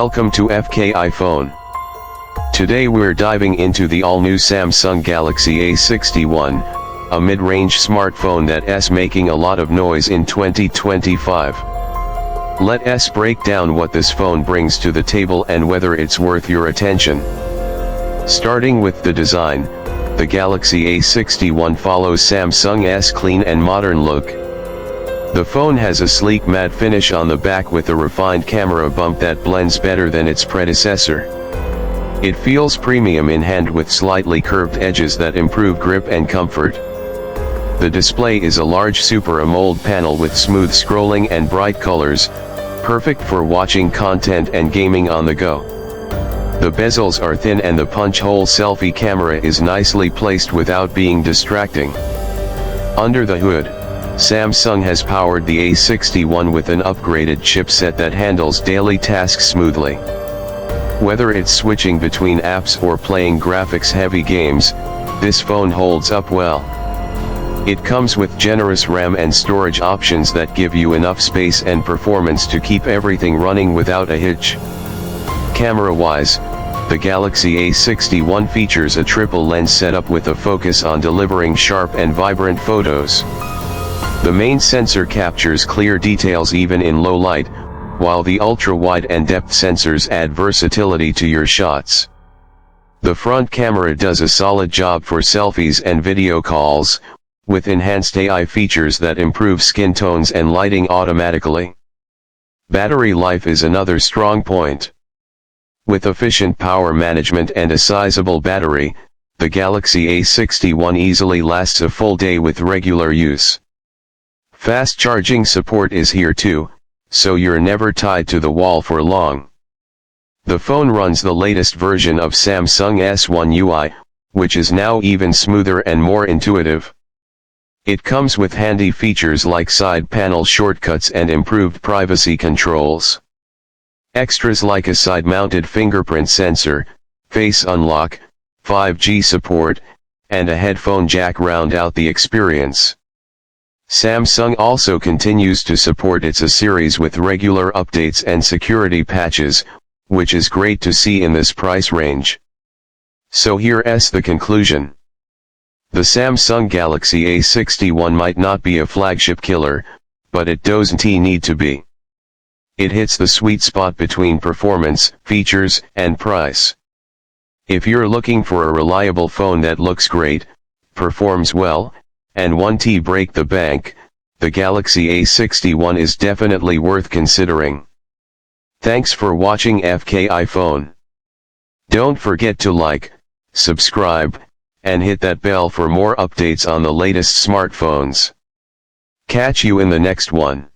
Welcome to FK iPhone. Today we're diving into the all-new Samsung Galaxy A61, a mid-range smartphone that's making a lot of noise in 2025. Let us break down what this phone brings to the table and whether it's worth your attention. Starting with the design, the Galaxy A61 follows Samsung's clean and modern look. The phone has a sleek matte finish on the back with a refined camera bump that blends better than its predecessor. It feels premium in hand with slightly curved edges that improve grip and comfort. The display is a large Super AMOLED panel with smooth scrolling and bright colors, perfect for watching content and gaming on the go. The bezels are thin and the punch-hole selfie camera is nicely placed without being distracting. Under the hood, Samsung has powered the A61 with an upgraded chipset that handles daily tasks smoothly. Whether it's switching between apps or playing graphics-heavy games, this phone holds up well. It comes with generous RAM and storage options that give you enough space and performance to keep everything running without a hitch. Camera-wise, the Galaxy A61 features a triple lens setup with a focus on delivering sharp and vibrant photos. The main sensor captures clear details even in low light, while the ultra-wide and depth sensors add versatility to your shots. The front camera does a solid job for selfies and video calls, with enhanced AI features that improve skin tones and lighting automatically. Battery life is another strong point. With efficient power management and a sizable battery, the Galaxy A61 easily lasts a full day with regular use. Fast charging support is here too, so you're never tied to the wall for long. The phone runs the latest version of Samsung's One UI, which is now even smoother and more intuitive. It comes with handy features like side panel shortcuts and improved privacy controls. Extras like a side-mounted fingerprint sensor, face unlock, 5G support, and a headphone jack round out the experience. Samsung also continues to support its A series with regular updates and security patches, which is great to see in this price range. So here's the conclusion. The Samsung Galaxy A61 might not be a flagship killer, but it doesn't need to be. It hits the sweet spot between performance, features, and price. If you're looking for a reliable phone that looks great, performs well, and won't break the bank, the Galaxy A61 is definitely worth considering. Thanks for watching FK iPhone. Don't forget to like, subscribe, and hit that bell for more updates on the latest smartphones. Catch you in the next one.